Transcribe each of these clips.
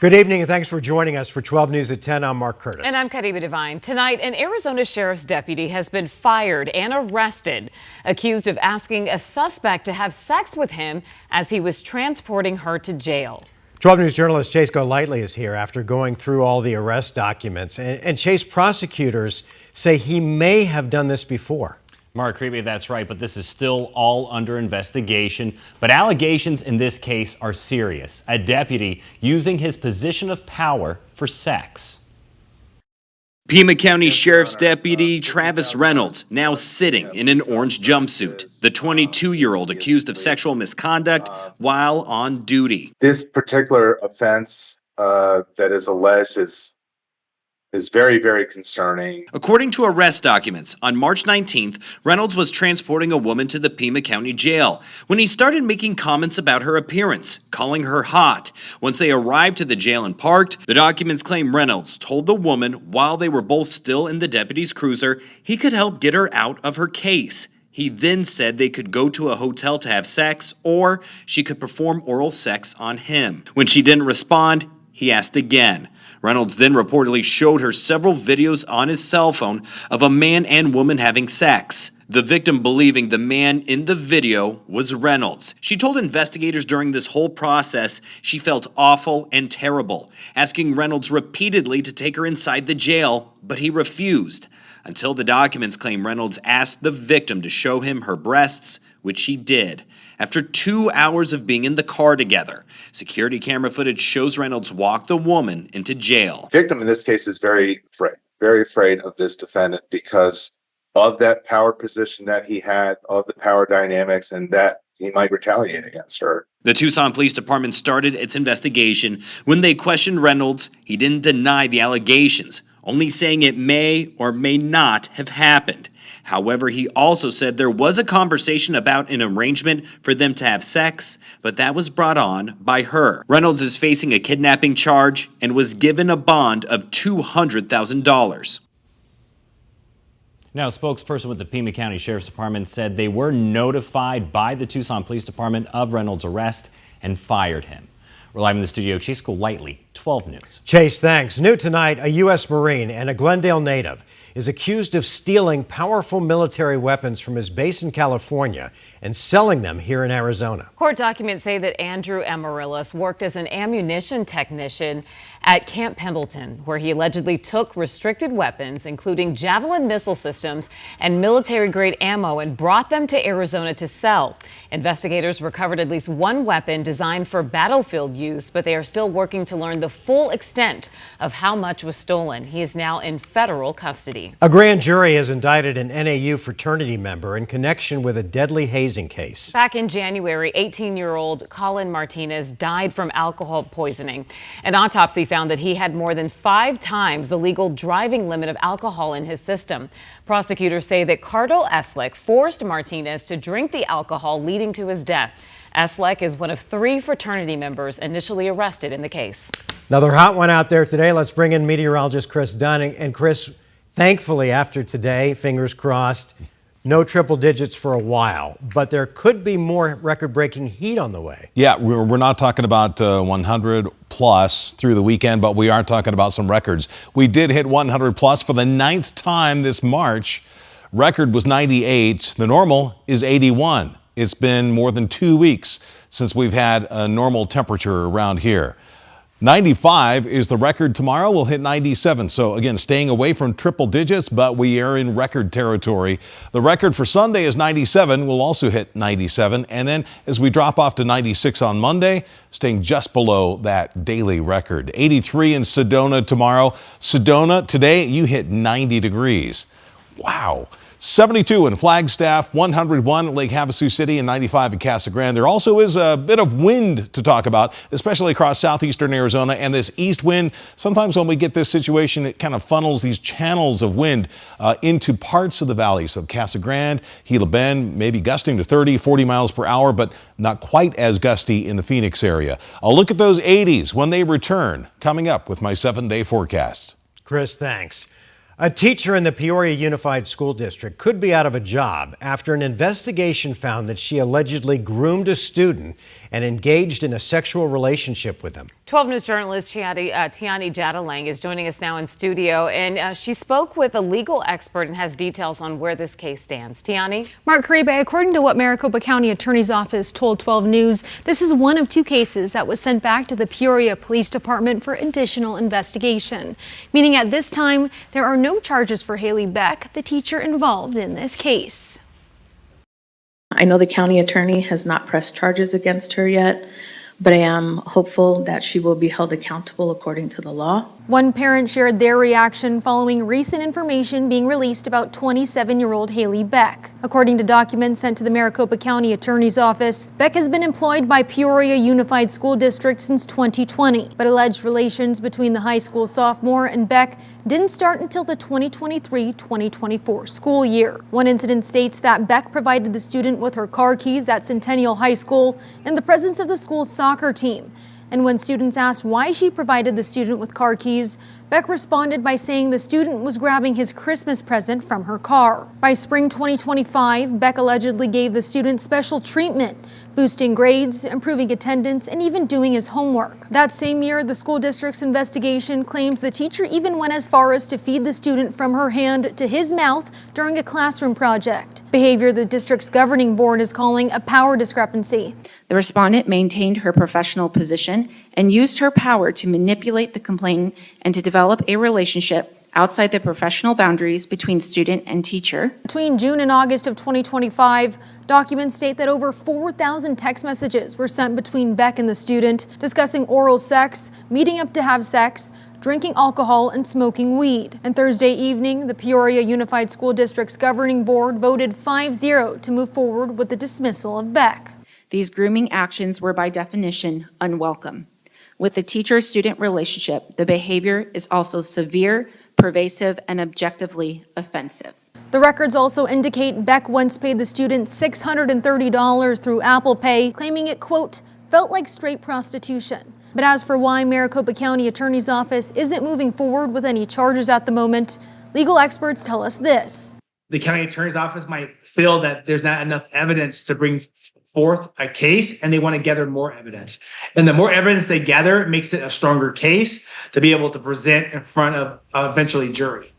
Good evening and thanks for joining us for 12 News at 10. I'm Mark Curtis. And I'm Karima Devine. Tonight, an Arizona sheriff's deputy has been fired and arrested, accused of asking a suspect to have sex with him as he was transporting her to jail. 12 News journalist Chase Golightly is here after going through all the arrest documents. And Chase, prosecutors say he may have done this before. Mark Creepy, that's right, but this is still all under investigation. But allegations in this case are serious. A deputy using his position of power for sex. Pima County Sheriff's Deputy Travis Reynolds now sitting in an orange jumpsuit. The 22-year-old accused of sexual misconduct while on duty. This particular offense that is alleged is very, very concerning. According to arrest documents, on March 19th, Reynolds was transporting a woman to the Pima County Jail when he started making comments about her appearance, calling her hot. Once they arrived to the jail and parked, the documents claim Reynolds told the woman while they were both still in the deputy's cruiser, he could help get her out of her case. He then said they could go to a hotel to have sex or she could perform oral sex on him. When she didn't respond, he asked again. Reynolds then reportedly showed her several videos on his cell phone of a man and woman having sex. The victim believing the man in the video was Reynolds. She told investigators during this whole process she felt awful and terrible, asking Reynolds repeatedly to take her inside the jail, but he refused. Until the documents claim Reynolds asked the victim to show him her breasts, which she did. After 2 hours of being in the car together, security camera footage shows Reynolds walk the woman into jail. The victim in this case is very afraid of this defendant because of that power position that he had, of the power dynamics, and that he might retaliate against her. The Tucson Police Department started its investigation. When they questioned Reynolds, he didn't deny the allegations, only saying it may or may not have happened. However, he also said there was a conversation about an arrangement for them to have sex, but that was brought on by her. Reynolds is facing a kidnapping charge and was given a bond of $200,000. Now, a spokesperson with the Pima County Sheriff's Department said they were notified by the Tucson Police Department of Reynolds' arrest and fired him. We're live in the studio. Chase Golightly, 12 News. Chase, thanks. New tonight, a U.S. Marine and a Glendale native is accused of stealing powerful military weapons from his base in California and selling them here in Arizona. Court documents say that Andrew Amaryllis worked as an ammunition technician at Camp Pendleton, where he allegedly took restricted weapons, including Javelin missile systems and military-grade ammo, and brought them to Arizona to sell. Investigators recovered at least one weapon designed for battlefield use, but they are still working to learn the full extent of how much was stolen. He is now in federal custody. A grand jury has indicted an NAU fraternity member in connection with a deadly hazing case. Back in January, 18-year-old Colin Martinez died from alcohol poisoning. An autopsy found that he had more than 5 times the legal driving limit of alcohol in his system. Prosecutors say that Cardell Eslick forced Martinez to drink the alcohol, leading to his death. Eslick is one of 3 fraternity members initially arrested in the case. Another hot one out there today. Let's bring in meteorologist Chris Dunning. And Chris, thankfully, after today, fingers crossed, no triple digits for a while, but there could be more record-breaking heat on the way. Yeah, we're not talking about 100 plus through the weekend, but we are talking about some records. We did hit 100 plus for the 9th time this March. Record was 98. The normal is 81. It's been more than 2 weeks since we've had a normal temperature around here. 95 is the record. Tomorrow we'll hit 97. So again, staying away from triple digits, but we are in record territory. The record for Sunday is 97. We'll also hit 97. And then as we drop off to 96 on Monday, staying just below that daily record. 83 in Sedona tomorrow. Sedona, today you hit 90 degrees. Wow. 72 in Flagstaff, 101 at Lake Havasu City, and 95 at Casa Grande. There also is a bit of wind to talk about, especially across southeastern Arizona. And this east wind, sometimes when we get this situation, it kind of funnels these channels of wind into parts of the valley. So Casa Grande, Gila Bend, maybe gusting to 30, 40 miles per hour, but not quite as gusty in the Phoenix area. I'll look at those 80s when they return, coming up with my 7-day forecast. Chris, thanks. A teacher in the Peoria Unified School District could be out of a job after an investigation found that she allegedly groomed a student and engaged in a sexual relationship with him. 12 News journalist Tiani Jadalang is joining us now in studio, and she spoke with a legal expert and has details on where this case stands. Tiani? Mark Freeway, according to what Maricopa County Attorney's Office told 12 News, this is one of 2 cases that was sent back to the Peoria Police Department for additional investigation, meaning at this time there are no charges for Haley Beck, the teacher involved in this case. I know the county attorney has not pressed charges against her yet, but I am hopeful that she will be held accountable according to the law. One parent shared their reaction following recent information being released about 27-year-old Haley Beck. According to documents sent to the Maricopa County Attorney's Office, Beck has been employed by Peoria Unified School District since 2020, but alleged relations between the high school sophomore and Beck didn't start until the 2023-2024 school year. One incident states that Beck provided the student with her car keys at Centennial High School in the presence of the school's soccer team. And when students asked why she provided the student with car keys, Beck responded by saying the student was grabbing his Christmas present from her car. By spring 2025, Beck allegedly gave the student special treatment, boosting grades, improving attendance, and even doing his homework. That same year, the school district's investigation claims the teacher even went as far as to feed the student from her hand to his mouth during a classroom project. Behavior the district's governing board is calling a power discrepancy. The respondent maintained her professional position and used her power to manipulate the complainant and to develop a relationship outside the professional boundaries between student and teacher. Between June and August of 2025, documents state that over 4,000 text messages were sent between Beck and the student discussing oral sex, meeting up to have sex, drinking alcohol, and smoking weed. And Thursday evening, the Peoria Unified School District's governing board voted 5-0 to move forward with the dismissal of Beck. These grooming actions were by definition unwelcome. With the teacher-student relationship, the behavior is also severe, pervasive, and objectively offensive. The records also indicate Beck once paid the student $630 through Apple Pay, claiming it, quote, felt like straight prostitution. But as for why Maricopa County Attorney's Office isn't moving forward with any charges at the moment, legal experts tell us this. The county attorney's office might feel that there's not enough evidence to bring forth a case, and they want to gather more evidence. And the more evidence they gather, it makes it a stronger case to be able to present in front of eventually jury.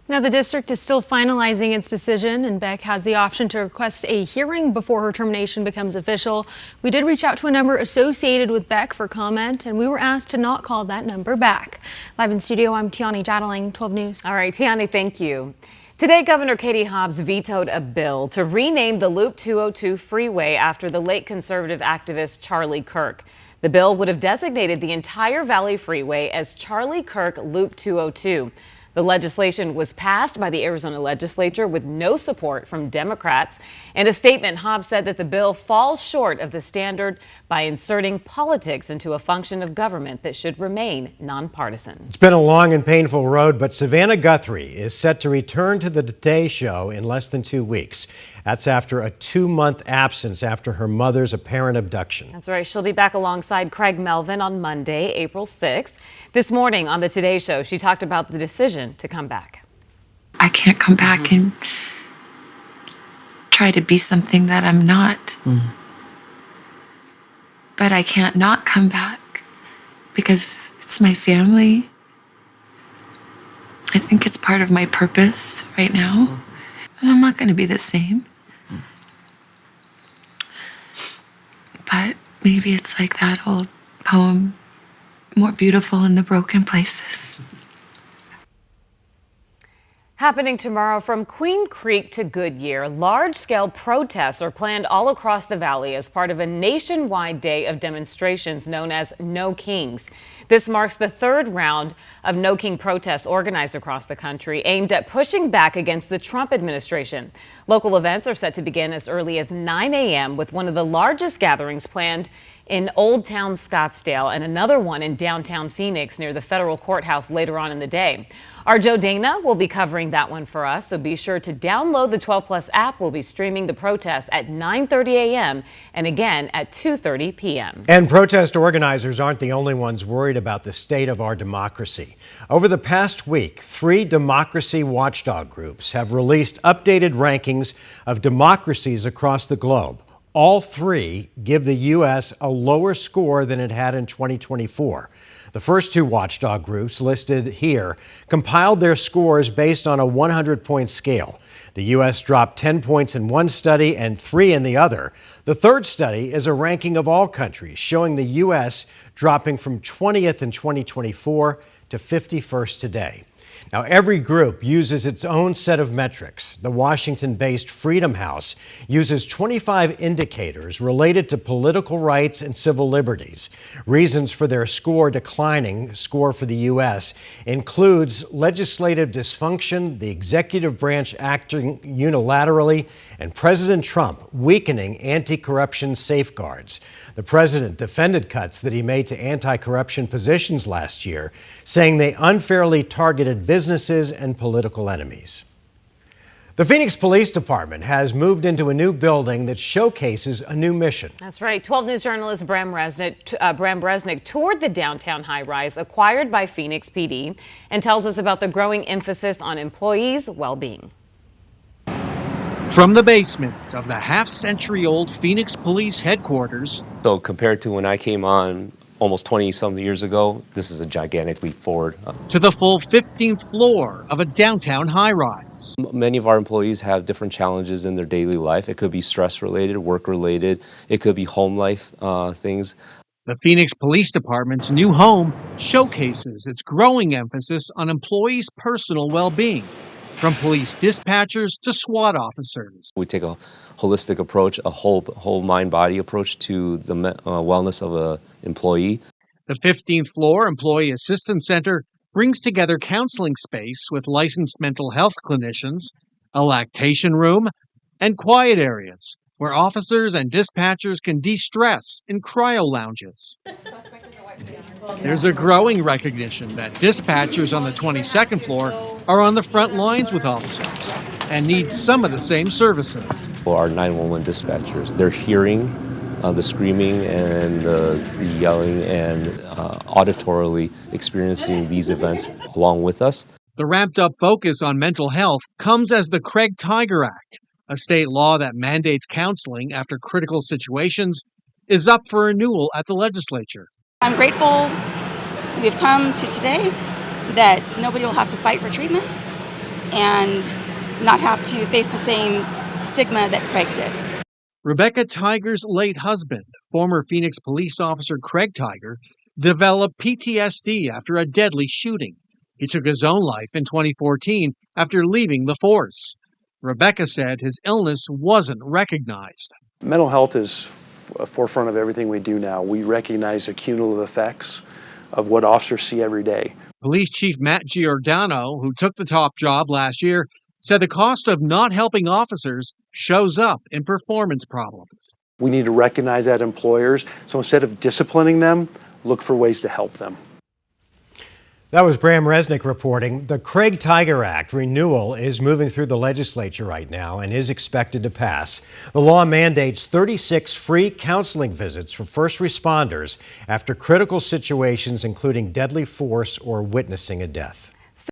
Now, the district is still finalizing its decision, and Beck has the option to request a hearing before her termination becomes official. We did reach out to a number associated with Beck for comment, and we were asked to not call that number back. Live in studio, I'm Tiani Jadalang, 12 News. All right, Tiani, thank you. Today, Governor Katie Hobbs vetoed a bill to rename the Loop 202 Freeway after the late conservative activist Charlie Kirk. The bill would have designated the entire Valley Freeway as Charlie Kirk Loop 202. The legislation was passed by the Arizona legislature with no support from Democrats. In a statement, Hobbs said that the bill falls short of the standard by inserting politics into a function of government that should remain nonpartisan. It's been a long and painful road, but Savannah Guthrie is set to return to the Today Show in less than 2 weeks. That's after a 2-month absence after her mother's apparent abduction. That's right. She'll be back alongside Craig Melvin on Monday, April 6th. This morning on the Today Show, she talked about the decision to come back. I can't come back and try to be something that I'm not. But I can't not come back because it's my family. I think it's part of my purpose right now. And I'm not going to be the same. But maybe it's like that old poem, more beautiful in the broken places. Happening tomorrow from Queen Creek to Goodyear, large-scale protests are planned all across the valley as part of a nationwide day of demonstrations known as No Kings. This marks the 3rd round of No King protests organized across the country aimed at pushing back against the Trump administration. Local events are set to begin as early as 9 a.m. with one of the largest gatherings planned in Old Town Scottsdale and another one in downtown Phoenix near the federal courthouse later on in the day. Our Joe Dana will be covering that one for us, so be sure to download the 12 Plus app. We'll be streaming the protests at 9:30 a.m. and again at 2:30 p.m. And protest organizers aren't the only ones worried about the state of our democracy. Over the past week, 3 democracy watchdog groups have released updated rankings of democracies across the globe. All three give the U.S. a lower score than it had in 2024. The first two watchdog groups listed here compiled their scores based on a 100-point scale. The U.S. dropped 10 points in one study and 3 in the other. The third study is a ranking of all countries, showing the U.S. dropping from 20th in 2024 to 51st today. Now, every group uses its own set of metrics. The Washington-based Freedom House uses 25 indicators related to political rights and civil liberties. Reasons for their score declining, score for the U.S., includes legislative dysfunction, the executive branch acting unilaterally, and President Trump weakening anti-corruption safeguards. The president defended cuts that he made to anti-corruption positions last year, saying they unfairly targeted businesses and political enemies. The Phoenix Police Department has moved into a new building that showcases a new mission. That's right. 12 News journalist Bram Bresnick toured the downtown high-rise acquired by Phoenix PD and tells us about the growing emphasis on employees' well-being. From the basement of the half-century-old Phoenix Police headquarters. So compared to when I came on almost 20-some years ago, this is a gigantic leap forward. To the full 15th floor of a downtown high-rise. Many of our employees have different challenges in their daily life. It could be stress-related, work-related. It could be home life things. The Phoenix Police Department's new home showcases its growing emphasis on employees' personal well-being, from police dispatchers to SWAT officers. We take a holistic approach, a whole mind-body approach to the wellness of an employee. The 15th floor Employee Assistance Center brings together counseling space with licensed mental health clinicians, a lactation room, and quiet areas where officers and dispatchers can de-stress in cryo lounges. There's a growing recognition that dispatchers on the 22nd floor are on the front lines with officers and need some of the same services. Our 911 dispatchers, they're hearing the screaming and the yelling and auditorily experiencing these events along with us. The ramped-up focus on mental health comes as the Craig-Tiger Act, a state law that mandates counseling after critical situations, is up for renewal at the legislature. I'm grateful we've come to today that nobody will have to fight for treatment and not have to face the same stigma that Craig did. Rebecca Tiger's late husband, former Phoenix police officer Craig Tiger, developed PTSD after a deadly shooting. He took his own life in 2014 after leaving the force. Rebecca said his illness wasn't recognized. Mental health is forefront of everything we do now. We recognize the cumulative effects of what officers see every day. Police Chief Matt Giordano, who took the top job last year, said the cost of not helping officers shows up in performance problems. We need to recognize that employers, so instead of disciplining them, look for ways to help them. That was Bram Resnick reporting. The Craig-Tiger Act renewal is moving through the legislature right now and is expected to pass. The law mandates 36 free counseling visits for first responders after critical situations, including deadly force or witnessing a death.